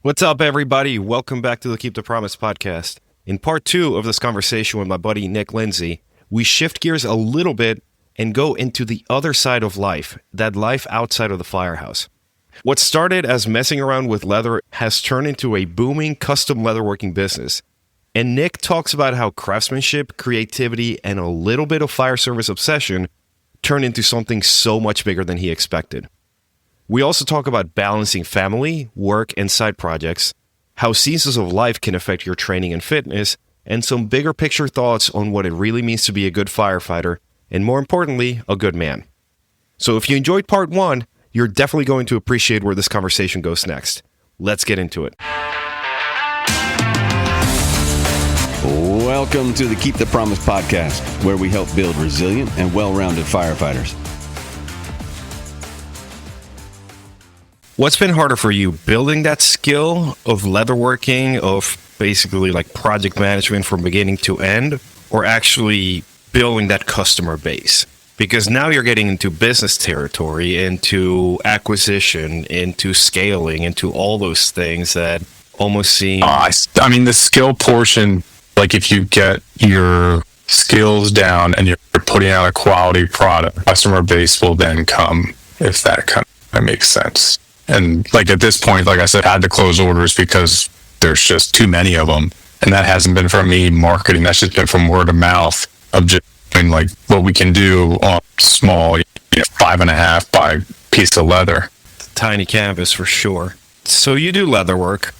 What's up, everybody? Welcome back to the Keep the Promise podcast. In part 2 of this conversation with my buddy Nick Lindsay, we shift gears a little bit and go into the other side of life, that life outside of the firehouse. What started as messing around with leather has turned into a booming custom leatherworking business. And Nick talks about how craftsmanship, creativity, and a little bit of fire service obsession turned into something so much bigger than he expected. We also talk about balancing family, work, and side projects, how seasons of life can affect your training and fitness, and some bigger picture thoughts on what it really means to be a good firefighter, and more importantly, a good man. So if you enjoyed part 1, you're definitely going to appreciate where this conversation goes next. Let's get into it. Welcome to the Keep the Promise podcast, where we help build resilient and well-rounded firefighters. What's been harder for you, building that skill of leatherworking, of basically like project management from beginning to end, or actually building that customer base? Because now you're getting into business territory, into acquisition, into scaling, into all those things that almost seem... I mean, the skill portion, like if you get your skills down and you're putting out a quality product, customer base will then come, if that kind of makes sense. And like at this point, like I said, I had to close orders because there's just too many of them. And that hasn't been from me marketing. That's just been from word of mouth of just like what we can do on small, 5.5 by piece of leather. Tiny canvas for sure. So you do leather work.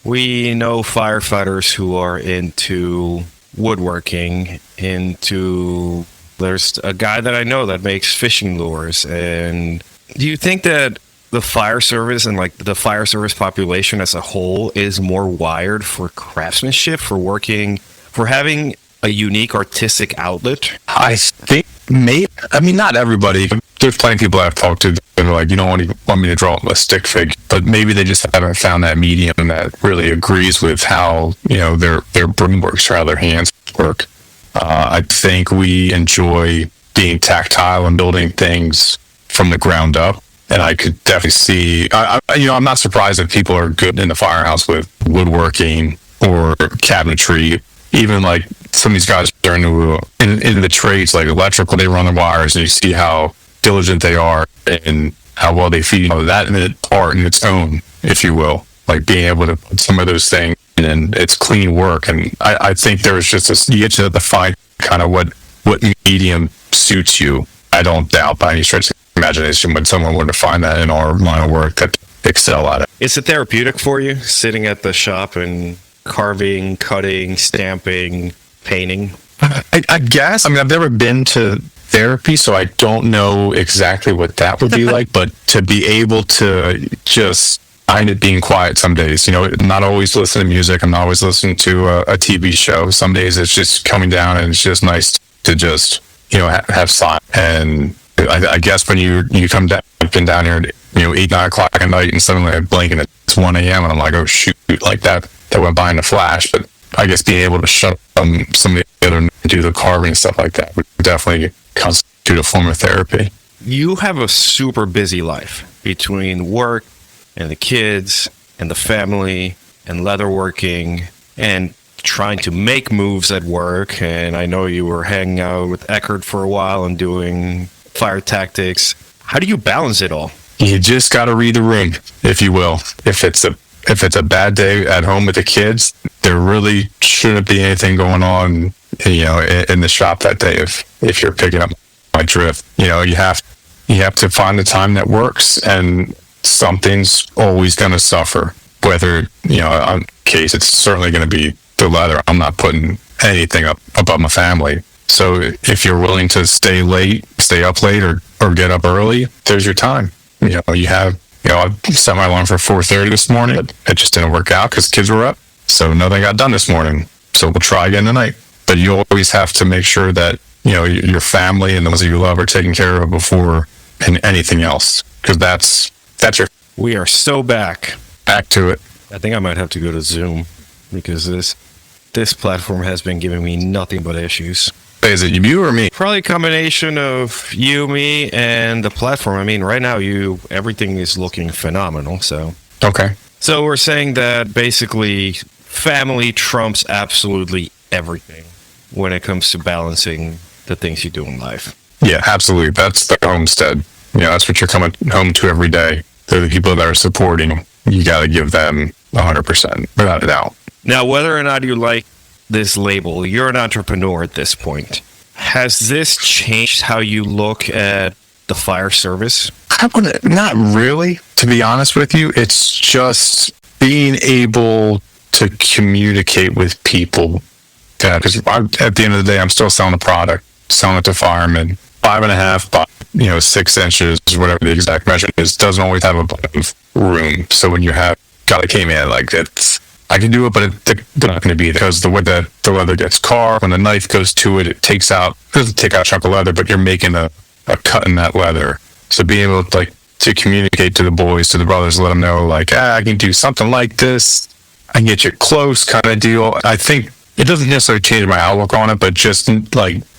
We know firefighters who are into woodworking, there's a guy that I know that makes fishing lures. And do you think that the fire service and like the fire service population as a whole is more wired for craftsmanship, for having a unique artistic outlet? I think not everybody. There's plenty of people I've talked to that are like, you don't want me to draw a stick figure, but maybe they just haven't found that medium that really agrees with how, their brain works or how their hands work. I think we enjoy being tactile and building things from the ground up. And I could definitely see, I'm not surprised if people are good in the firehouse with woodworking or cabinetry. Even like some of these guys are into the trades, like electrical, they run the wires, and you see how diligent they are and how well they feed that in an art in its own, if you will. Like being able to put some of those things in, and it's clean work. And I think there's just you get to define kind of what medium suits you. I don't doubt by any stretch of imagination when someone were to find that in our line of work that excel at it. Is it therapeutic for you, sitting at the shop and carving, cutting, stamping, painting? I guess. I mean, I've never been to therapy, so I don't know exactly what that would be like, but to be able to just find it being quiet some days, not always listen to music. I'm not always listening to a TV show. Some days it's just coming down and it's just nice to just, have silence. And I guess when you come down, I've been down here at 8, 9 o'clock at night, and suddenly I blink and it's 1 a.m. and I'm like, oh shoot, like that went by in a flash. But I guess being able to shut up some of the other and do the carving and stuff like that would definitely constitute a form of therapy. You have a super busy life between work and the kids and the family and leatherworking and trying to make moves at work. And I know you were hanging out with Eckert for a while and doing fire tactics. How do you balance it all? You just got to read the room, if you will. If it's a bad day at home with the kids, there really shouldn't be anything going on, in the shop that day. If you're picking up my drift, you have to find the time that works, and something's always going to suffer. Whether in case it's certainly going to be the leather. I'm not putting anything up above my family. So if you're willing to stay up late or get up early, there's your time. I set my alarm for 4:30 this morning. It just didn't work out because kids were up. So nothing got done this morning. So we'll try again tonight. But you always have to make sure that, your family and the ones that you love are taken care of before anything else. Because that's your... We are so back to it. I think I might have to go to Zoom because this platform has been giving me nothing but issues. Is it you or me? Probably a combination of you, me, and the platform. I mean, right now, everything is looking phenomenal. So okay. So we're saying that basically family trumps absolutely everything when it comes to balancing the things you do in life. Yeah, absolutely. That's the homestead. That's what you're coming home to every day. They're the people that are supporting. You got to give them 100%, without a doubt. Now, whether or not you like this label, you're an entrepreneur at this point. Has this changed how you look at the fire service? Not really, to be honest with you. It's just being able to communicate with people. Because at the end of the day, I'm still selling a product, selling it to firemen. 5.5 by 6 inches, whatever the exact measure is, doesn't always have a bunch of room. So when you have got came in like it's, I can do it, but they're not going to be there because the way that the leather gets carved, when the knife goes to it, it doesn't take out a chunk of leather, but you're making a cut in that leather. So being able to communicate to the boys, to the brothers, let them know I can do something like this. I can get you close kind of deal. I think it doesn't necessarily change my outlook on it, but just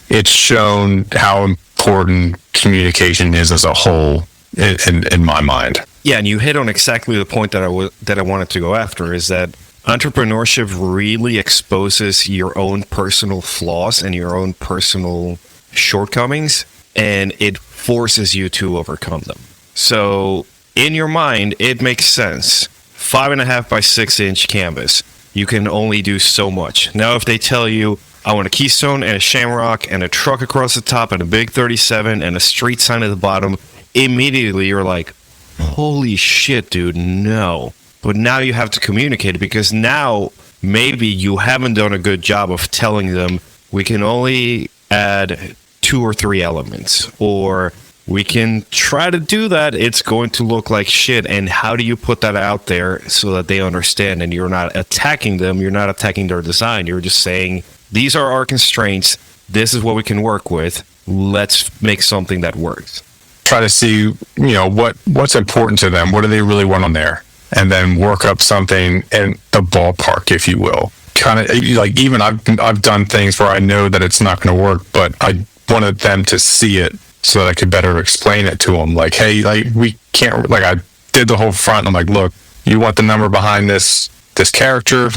it's shown how important communication is as a whole in my mind. Yeah, and you hit on exactly the point that I wanted to go after, is that entrepreneurship really exposes your own personal flaws and your own personal shortcomings, and it forces you to overcome them. So in your mind, it makes sense. 5.5 by 6 inch canvas, you can only do so much. Now, if they tell you, I want a keystone and a shamrock and a truck across the top and a big 37 and a street sign at the bottom, immediately you're like, holy shit, dude, no. But now you have to communicate it, because now maybe you haven't done a good job of telling them we can only add 2 or 3 elements, or we can try to do that, it's going to look like shit. And how do you put that out there so that they understand and you're not attacking them, you're not attacking their design, you're just saying, these are our constraints, this is what we can work with, let's make something that works. Try to see, what's important to them, what do they really want on there, and then work up something in the ballpark, if you will. Kind of even I've done things where I know that it's not going to work, but I wanted them to see it so that I could better explain it to them. Hey, we can't, I did the whole front. I'm like, look, you want the number behind this character?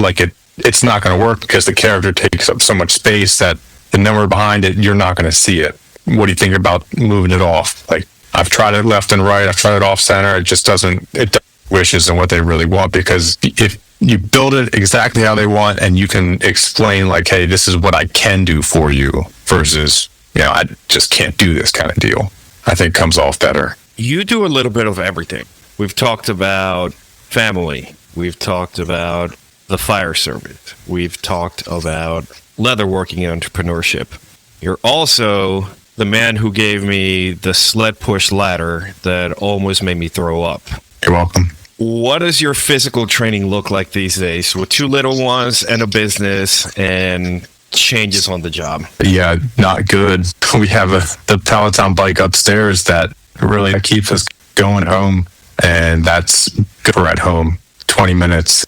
It's not going to work because the character takes up so much space that the number behind it, you're not going to see it. What do you think about moving it off? I've tried it left and right. I've tried it off center. It just doesn't wishes and what they really want, because if you build it exactly how they want and you can explain hey, this is what I can do for you versus, I just can't do this kind of deal, I think comes off better. You do a little bit of everything. We've talked about family. We've talked about the fire service. We've talked about leatherworking and entrepreneurship. You're also the man who gave me the sled push ladder that almost made me throw up. You're welcome. What does your physical training look like these days with 2 little ones and a business and changes on the job? Yeah, not good. We have the Peloton bike upstairs that really keeps us going home, and that's good for at home. 20 minutes.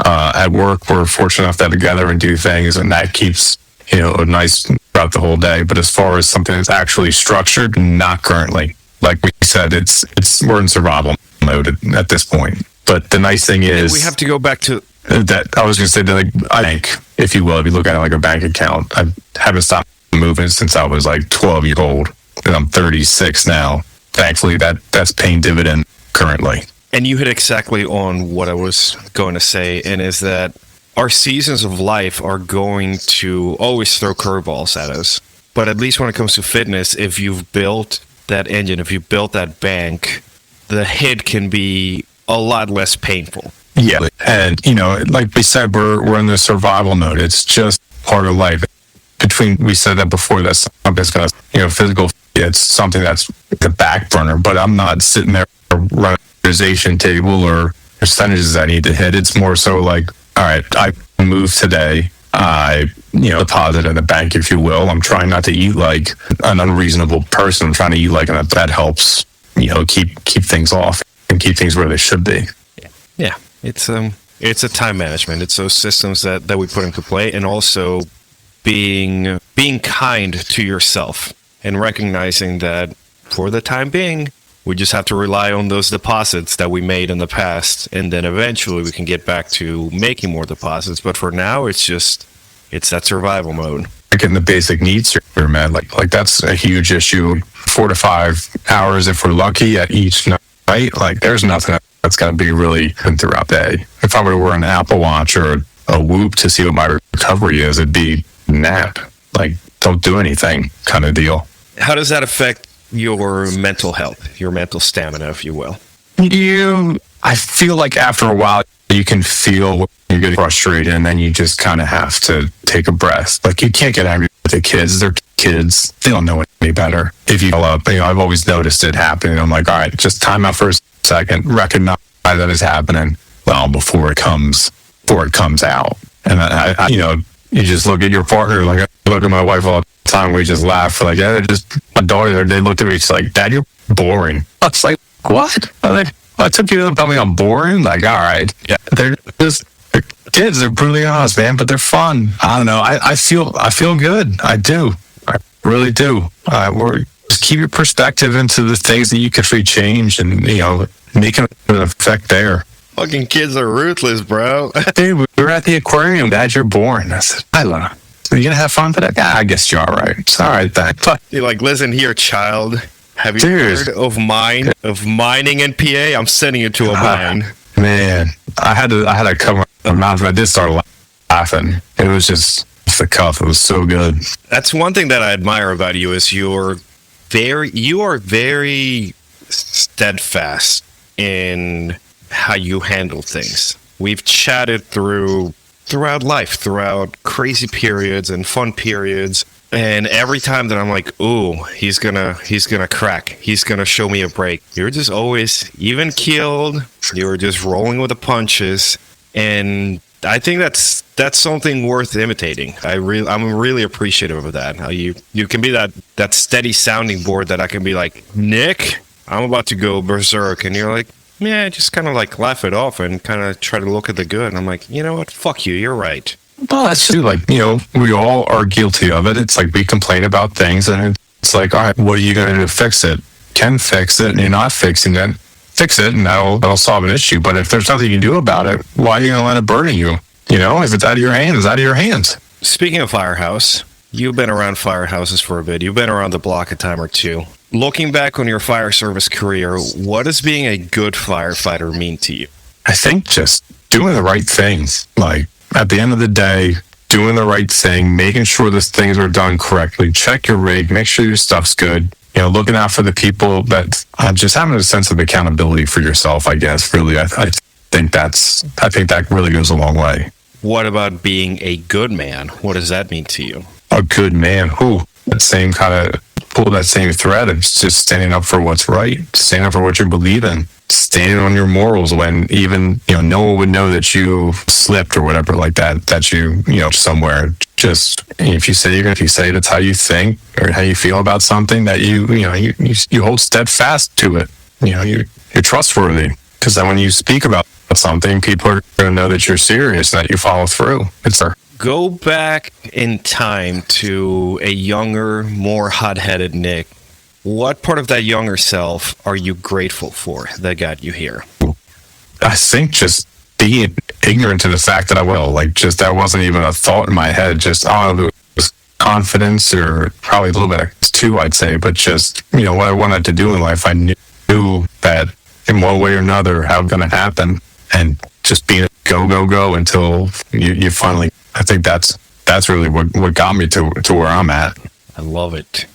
At work, we're fortunate enough to have together and do things, and that keeps nice throughout the whole day. But as far as something that's actually structured, not currently. Like we said, we're in survival mode at this point. But the nice thing is, we have to go back to that. I was going to say that a bank, if you will, if you look at it like a bank account. I haven't stopped moving since I was 12 years old, and I'm 36 now. Thankfully, that's paying dividend currently. And you hit exactly on what I was going to say, and is that our seasons of life are going to always throw curveballs at us. But at least when it comes to fitness, if you've built that engine, if you built that bank, the hit can be a lot less painful. Yeah, and like we said, we're in the survival mode. It's just part of life. We said that before, that something's gonna, physical. It's something that's the back burner. But I'm not sitting there running a table or percentages I need to hit. It's more so all right, I moved today. I deposit in the bank, if you will. I'm trying not to eat like an unreasonable person. I'm trying to eat that helps keep things off and keep things where they should be. Yeah, it's a time management. It's those systems that we put into play, and also being kind to yourself and recognizing that for the time being, We just have to rely on those deposits that we made in the past, and then eventually we can get back to making more deposits. But for now, it's that survival mode. Getting the basic needs here, man. Like that's a huge issue. 4 to 5 hours, if we're lucky, at each night. Like there's nothing that's going to be really good throughout the day. If I were to wear an Apple Watch or a Whoop to see what my recovery is, it'd be nap. Like don't do anything kind of deal. How does that affect your mental health, your mental stamina, if you will? I feel like after a while, you can feel when you're getting frustrated, and then you just kind of have to take a breath. Like you can't get angry with the kids. They're kids. They don't know any better. If you yell up, I've always noticed it happening. I'm like, all right, just time out for a second, recognize that it's happening. Well, before it comes out. And I you just look at your partner, like I look at my wife all the time. We just laugh. Like, yeah, my daughter, they looked at me, she's like, Dad, you're boring. I was like, what? I took you to tell me I'm boring? Like, all right. Yeah, they're kids. They're brutally honest, man, but they're fun. I don't know. I feel good. I do. I really do. Just keep your perspective into the things that you could free change and, make an effect there. Fucking kids are ruthless, bro. Dude, we were at the aquarium. Dad, you're boring. I said, I love it. So you gonna have fun today? Yeah, I guess you're all right. It's all right then. You're like, listen here, child. Have you heard of mining in PA? I'm sending you to a mine. Man, I had to cover my mouth. I did start laughing. It was just off the cuff. It was so good. That's one thing that I admire about you is you are very steadfast in how you handle things. We've chatted throughout life, throughout crazy periods and fun periods, and every time that I'm like, ooh, he's gonna crack, he's gonna show me a break, you're just always even keeled. You're just rolling with the punches, and I think that's something worth imitating. I'm really appreciative of that. How you can be that steady sounding board that I can be like, Nick, I'm about to go berserk, and you're like, yeah, just kind of like laugh it off and kind of try to look at the good. And I'm like, you know what? Fuck you. You're right. Well, that's true. Like, we all are guilty of it. It's like we complain about things, and it's like, all right, what are you going to do to fix it? Can fix it, and you're not fixing it. Fix it, and that'll solve an issue. But if there's nothing you can do about it, why are you going to let it burden you? If it's out of your hands, it's out of your hands. Speaking of firehouse, you've been around firehouses for a bit. You've been around the block a time or two. Looking back on your fire service career, what does being a good firefighter mean to you? I think just doing the right things. Like, at the end of the day, doing the right thing, making sure those things are done correctly. Check your rig, make sure your stuff's good. Looking out for the people, that just having a sense of accountability for yourself, I guess, really, I think that really goes a long way. What about being a good man? What does that mean to you? A good man? That same kind of pull that same thread of just standing up for what's right, standing up for what you believe in, standing on your morals when even, no one would know that you slipped or whatever like that you somewhere. Just, if you say that's how you think or how you feel about something, that you hold steadfast to it. You're trustworthy, because then when you speak about something, people are going to know that you're serious and that you follow through. Go back in time to a younger, more hot-headed Nick. What part of that younger self are you grateful for that got you here? I think just being ignorant to the fact that that wasn't even a thought in my head. Just, it was confidence, or probably a little bit too, I'd say. But just, what I wanted to do in life, I knew that in one way or another how it's going to happen. And just being go until you finally... I think that's really what got me to where I'm at. I love it.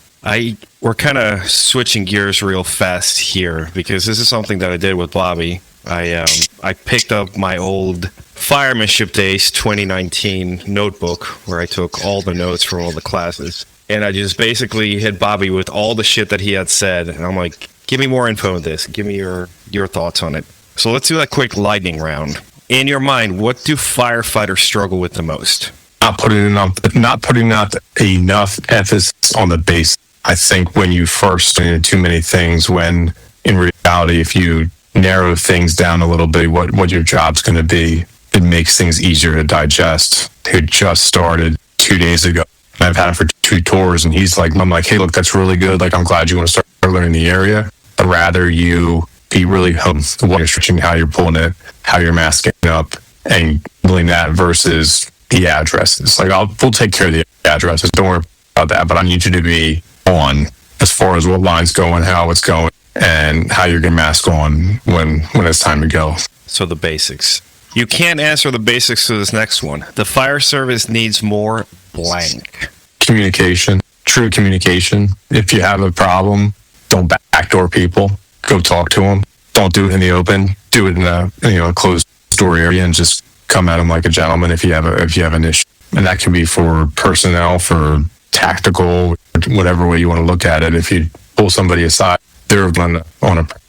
We're kind of switching gears real fast here, because this is something that I did with Bobby. I picked up my old Firemanship Days 2019 notebook where I took all the notes from all the classes, and I just basically hit Bobby with all the shit that he had said, and I'm like, give me more info on this. Give me your thoughts on it. So let's do that quick lightning round. In your mind, what do firefighters struggle with the most? Not putting out enough emphasis on the base. I think when you first do too many things, when in reality, if you narrow things down a little bit, what your job's going to be, it makes things easier to digest. Who just started 2 days ago. I've had it for 2 tours, and I'm like, hey, look, that's really good. Like, I'm glad you want to start learning the area, but I'd rather you be really what you're stretching, how you're pulling it, how you're masking up, and doing that versus the addresses. Like we'll take care of the addresses. Don't worry about that. But I need you to be on as far as what line's going, how it's going, and how you're gonna mask on when it's time to go. So the basics. You can't answer the basics to this next one. The fire service needs more blank. Communication, true communication. If you have a problem, don't backdoor people. Go talk to them. Don't do it in the open. Do it in a closed door area, and just come at them like a gentleman if you have an issue. And that can be for personnel, for tactical, whatever way you want to look at it. If you pull somebody aside, they're on a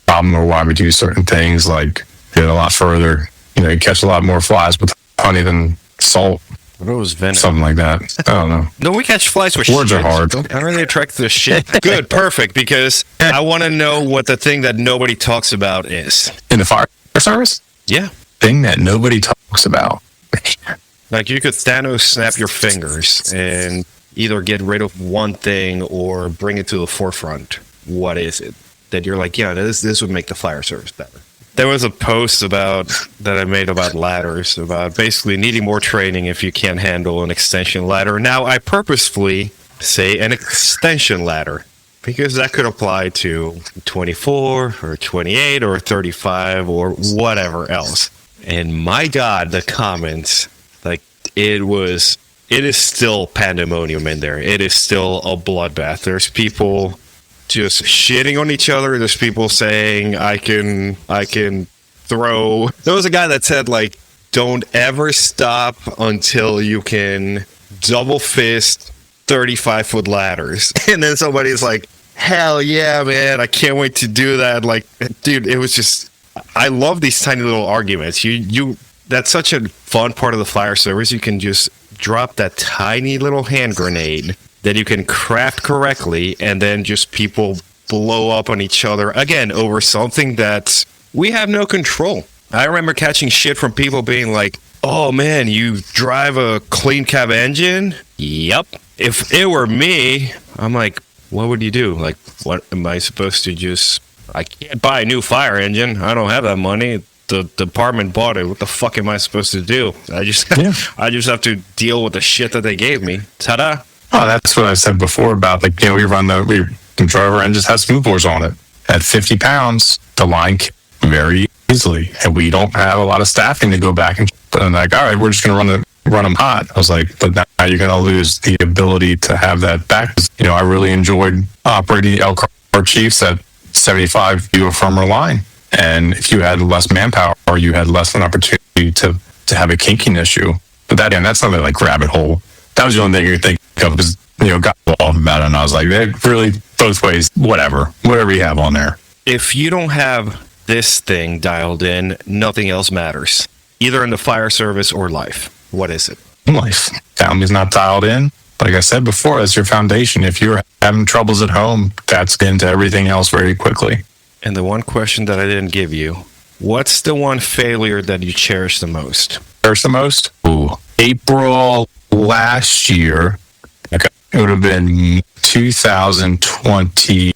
problem or why we do certain things, like get a lot further. You catch a lot more flies with honey than salt. Rose venom. Something like that. I don't know. No, we catch flies with Words shit. are hard. I'm really attracted to shit. Good, perfect, because I want to know what the thing that nobody talks about is. In the fire service? Yeah. Thing that nobody talks about. Like you could Thanos snap your fingers and either get rid of one thing or bring it to the forefront. What is it that you're like, yeah, this would make the fire service better? There was a post that I made about ladders, about basically needing more training if you can't handle an extension ladder. Now, I purposefully say an extension ladder because that could apply to 24 or 28 or 35 or whatever else. And my God, the comments, like it is still pandemonium in there. It is still a bloodbath. There's people just shitting on each other. There's people saying I can throw. There was a guy that said, like, don't ever stop until you can double fist 35-foot ladders. And then somebody's like, hell yeah, man, I can't wait to do that. Like, dude, it was just, I love these tiny little arguments. That's such a fun part of the fire service. You can just drop that tiny little hand grenade that you can craft correctly, and then just people blow up on each other again over something that we have no control. I remember catching shit from people being like, oh man, you drive a clean cab engine? Yep. If it were me, I'm like, what would you do? Like, what am I supposed to just, I can't buy a new fire engine. I don't have that money. The department bought it. What the fuck am I supposed to do? I just have to deal with the shit that they gave me. Ta-da. Oh, that's what I said before about, like, we driver engines has smooth bores on it. At 50 pounds, the line can very easily, and we don't have a lot of staffing to go back and like, all right, we're just going to run them hot. I was like, but now you're going to lose the ability to have that back. I really enjoyed operating the Elk Chiefs at 75 to a firmer line, and if you had less manpower, you had less of an opportunity to have a kinking issue. But that's not like rabbit hole. That was the only thing you could think of, because got involved about it, and I was like, really, both ways, whatever you have on there. If you don't have this thing dialed in, nothing else matters, either in the fire service or life. What is it? Life. Family's not dialed in. Like I said before, that's your foundation. If you're having troubles at home, that's into everything else very quickly. And the one question that I didn't give you, what's the one failure that you cherish the most? Cherish the most? Ooh. April last year, it would have been 2023.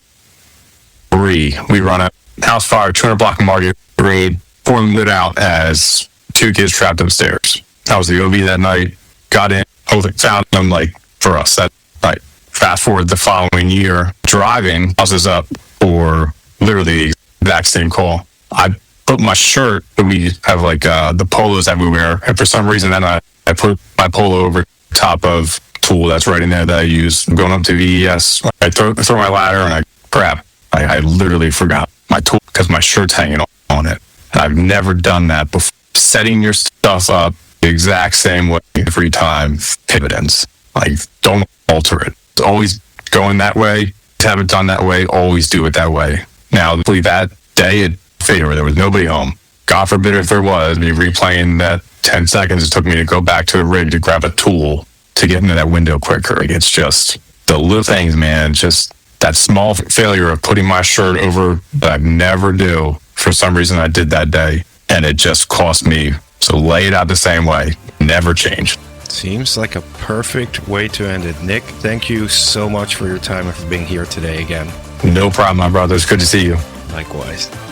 We run a house fire, 200 block of Market Road, pouring lit out as two kids trapped upstairs. That was the OB that night. Got in, found them, like, for us that night. Fast forward the following year, driving houses up for literally the exact same call. I put my shirt, we have like the polos that we wear, and for some reason that night, I put my polo over top of tool that's right in there that I use. I'm going up to VES. I throw my ladder and I literally forgot my tool because my shirt's hanging on it. And I've never done that before. Setting your stuff up the exact same way every time, dividends. Like, don't alter it. It's always going that way. Have it done that way. Always do it that way. Now, that day at Fader, there was nobody home. God forbid if there was, me replaying that 10 seconds it took me to go back to the rig to grab a tool to get into that window quicker. Like, it's just the little things, man. Just that small failure of putting my shirt over that I never do. For some reason, I did that day, and it just cost me. So lay it out the same way. Never change. Seems like a perfect way to end it. Nick, thank you so much for your time and for being here today again. No problem, my brother. It's good to see you. Likewise.